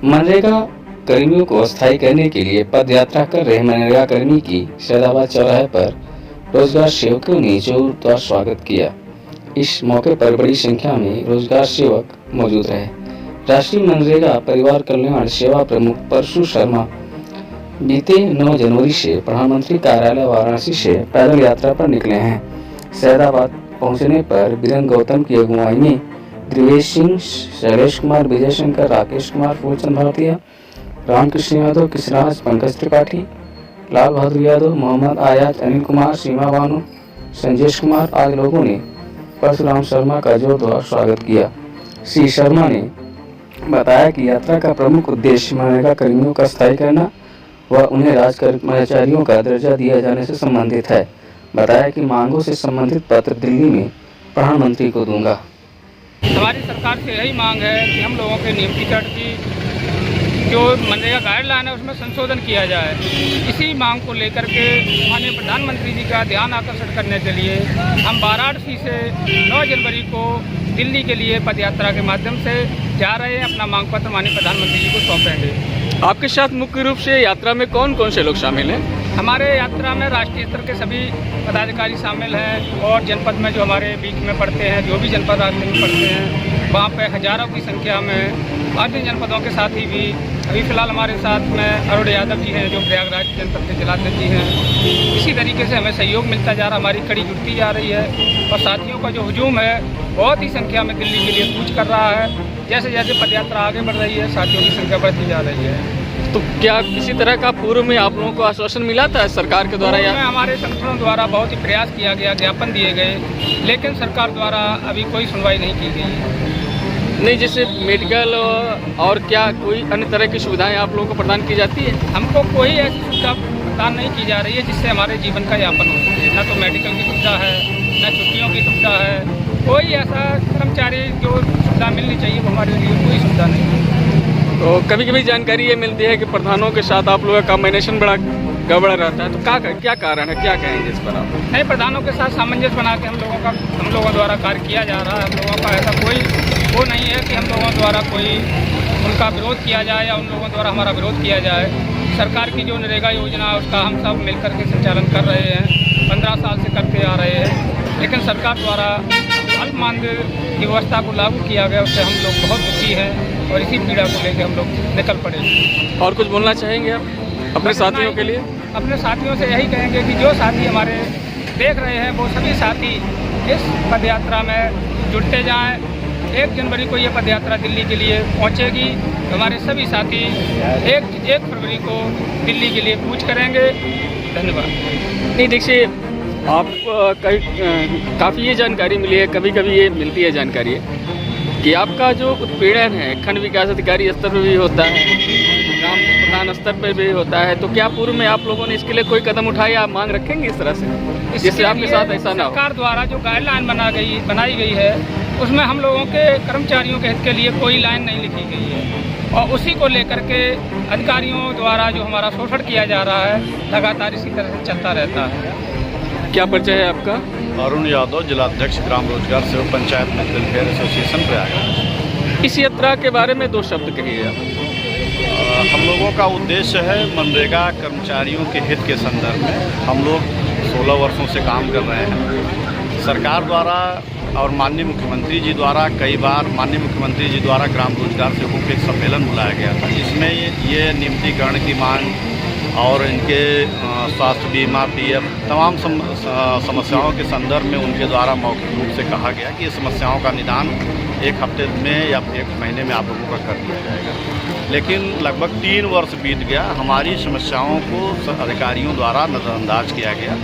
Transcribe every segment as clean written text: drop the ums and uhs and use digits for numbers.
मनरेगा कर्मियों को अस्थायी करने के लिए पद यात्रा कर रहे मनरेगा कर्मी की सैदाबाद चौराहे पर रोजगार सेवकों ने जोरदार स्वागत किया। इस मौके पर बड़ी संख्या में रोजगार सेवक मौजूद रहे। राष्ट्रीय मनरेगा परिवार कल्याण सेवा प्रमुख परशु शर्मा बीते 9 जनवरी से प्रधानमंत्री कार्यालय वाराणसी से पैदल यात्रा पर निकले हैं। सैदाबाद पहुंचने पर बीरेंद्र गौतम की अगुवाई में दिवेश सिंह, शैलेश कुमार, विजय शंकर, राकेश कुमार, फूलचंद भाटिया, रामकृष्ण यादव, कृष्णराज, पंकज त्रिपाठी, लाल बहादुर यादव, मोहम्मद आयाज, अनिल कुमार, सीमा बानो, संजेश कुमार आदि लोगों ने परशुराम शर्मा का जोरदार स्वागत किया। श्री शर्मा ने बताया कि यात्रा का प्रमुख उद्देश्य मनरेगा कर्मियों का स्थायी करना व उन्हें कर्मचारियों का दर्जा दिया जाने से संबंधित है। बताया कि मांगों से संबंधित पत्र दिल्ली में प्रधानमंत्री को दूंगा। हमारी सरकार से यही मांग है कि हम लोगों के नियमितीकरण की जो मनरेगा गाइडलाइन है उसमें संशोधन किया जाए। इसी मांग को लेकर के माननीय प्रधानमंत्री जी का ध्यान आकर्षण करने के लिए हम वाराणसी से 9 जनवरी को दिल्ली के लिए पदयात्रा के माध्यम से जा रहे हैं। अपना मांग पत्र माननीय प्रधानमंत्री जी को सौंपेंगे। आपके साथ मुख्य रूप से यात्रा में कौन कौन से लोग शामिल हैं? हमारे यात्रा में राष्ट्रीय स्तर के सभी पदाधिकारी शामिल हैं और जनपद में जो हमारे बीच में पड़ते हैं, जो भी जनपद रास्ते में पड़ते हैं, वहाँ पे हज़ारों की संख्या में अन्य जनपदों के साथी भी। अभी फ़िलहाल हमारे साथ में अरुण यादव जी हैं जो प्रयागराज जनपद के जिलाध्यक्ष जी हैं। इसी तरीके से हमें सहयोग मिलता जा रहा, हमारी कड़ी जुड़ती जा रही है और साथियों का जो हुजूम है बहुत ही संख्या में दिल्ली के लिए कूच कर रहा है। जैसे जैसे पदयात्रा आगे बढ़ रही है साथियों की संख्या बढ़ती जा रही है। तो क्या किसी तरह का पूर्व में आप लोगों को आश्वासन मिला था सरकार के द्वारा? या हमारे संगठनों द्वारा बहुत ही प्रयास किया गया, ज्ञापन दिए गए, लेकिन सरकार द्वारा अभी कोई सुनवाई नहीं की गई है। नहीं, जैसे मेडिकल और क्या कोई अन्य तरह की सुविधाएं आप लोगों को प्रदान की जाती है? हमको कोई ऐसी सुविधा प्रदान नहीं की जा रही है जिससे हमारे जीवन का यापन हो सके। न तो मेडिकल की सुविधा है, न छुट्टियों की सुविधा है। कोई ऐसा कर्मचारी जो सुविधा मिलनी चाहिए वो हमारे लिए कोई सुविधा नहीं है। तो कभी कभी जानकारी ये मिलती है कि प्रधानों के साथ आप लोगों का कॉम्बिनेशन बड़ा गड़बड़ रहता है, तो क्या कारण है, क्या कहेंगे इस पर आप? नहीं, प्रधानों के साथ सामंजस्य बना के हम लोगों द्वारा कार्य किया जा रहा है। हम लोगों का ऐसा कोई वो नहीं है कि हम लोगों द्वारा कोई उनका विरोध किया जाए या उन लोगों द्वारा हमारा विरोध किया जाए। सरकार की जो नरेगा योजना है उसका हम सब मिलकर के संचालन कर रहे हैं, 15 साल से करते आ रहे हैं। लेकिन सरकार द्वारा अल्प मानदेय की व्यवस्था को लागू किया गया, उससे हम लोग बहुत दुखी हैं और इसी पीड़ा को लेकर हम लोग निकल पड़े। और कुछ बोलना चाहेंगे आप अपने साथियों के लिए? अपने साथियों से यही कहेंगे कि जो साथी हमारे देख रहे हैं वो सभी साथी इस पदयात्रा में जुड़ते जाएं। 1 जनवरी को ये पदयात्रा दिल्ली के लिए पहुंचेगी। हमारे सभी साथी 1 फरवरी को दिल्ली के लिए कूच करेंगे। धन्यवाद। नहीं, देखिए आप काफ़ी ये जानकारी मिली है, कभी कभी ये मिलती है जानकारी कि आपका जो उत्पीड़न है खंड विकास अधिकारी स्तर पर भी होता है, ग्राम प्रधान स्तर पर भी होता है, तो क्या पूर्व में आप लोगों ने इसके लिए कोई कदम उठाया, आप मांग रखेंगे इस तरह से जिससे आपके साथ ऐसा ना हो? सरकार द्वारा जो गाइडलाइन बनाई गई है उसमें हम लोगों के कर्मचारियों के हित के लिए कोई लाइन नहीं लिखी गई है और उसी को लेकर के अधिकारियों द्वारा जो हमारा शोषण किया जा रहा है लगातार इसी तरह से चलता रहता है। क्या परिचय है आपका? अरुण यादव, जिलाध्यक्ष ग्राम रोजगार सेवक पंचायत में वेलफेयर एसोसिएशन प्रयागराज। इस यात्रा के बारे में 2 शब्द कहिए आप। हम लोगों का उद्देश्य है मनरेगा कर्मचारियों के हित के संदर्भ में। हम लोग 16 वर्षों से काम कर रहे हैं। सरकार द्वारा और माननीय मुख्यमंत्री जी द्वारा कई बार माननीय मुख्यमंत्री जी द्वारा ग्राम रोजगार सेवकों के एक सम्मेलन बुलाया गया था, जिसमें ये नियमितीकरण की मांग और इनके स्वास्थ्य बीमा, पीएफ तमाम समस्याओं के संदर्भ में उनके द्वारा मौखिक रूप से कहा गया कि ये समस्याओं का निदान 1 हफ्ते में या 1 महीने में आप लोगों का कर दिया जाएगा। लेकिन लगभग 3 वर्ष बीत गया, हमारी समस्याओं को अधिकारियों द्वारा नज़रअंदाज किया गया,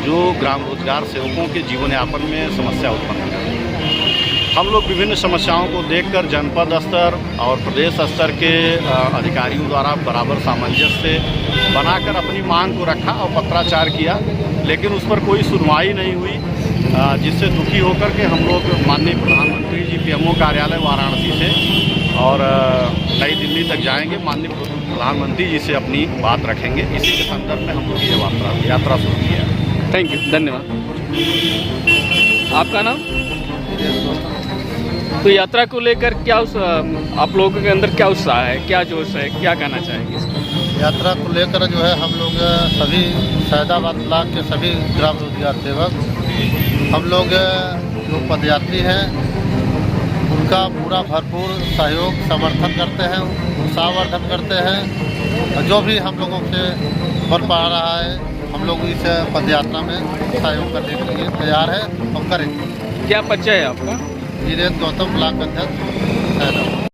जो ग्राम रोजगार सेवकों के जीवन यापन में समस्या उत्पन्न कर रही है। हम लोग विभिन्न समस्याओं को देखकर जनपद स्तर और प्रदेश स्तर के अधिकारियों द्वारा बराबर सामंजस्य बनाकर अपनी मांग को रखा और पत्राचार किया, लेकिन उस पर कोई सुनवाई नहीं हुई, जिससे दुखी होकर के हम लोग माननीय प्रधानमंत्री जी पीएमओ कार्यालय वाराणसी से और नई दिल्ली तक जाएंगे। माननीय प्रधानमंत्री जी से अपनी बात रखेंगे। इसी के संदर्भ में हम लोग ये यात्रा शुरू किया। थैंक यू, धन्यवाद। आपका नाम? तो यात्रा को लेकर क्या आप लोगों के अंदर क्या उत्साह है, क्या जोश है, क्या कहना चाहेंगे इसको? यात्रा को लेकर जो है हम लोग सभी सैदाबाद ब्लॉक के सभी ग्राम रोजगार सेवक हम लोग जो पदयात्री हैं उनका पूरा भरपूर सहयोग समर्थन करते हैं, उत्साहवर्धन करते हैं और जो भी हम लोगों से बन पा रहा है हम लोग इस पदयात्रा में सहयोग करने के लिए तैयार है और करेंगे। क्या परिचय है आपका? वीरेंद्र गौतम ब्लॉक अध्यक्ष सैदाबाद।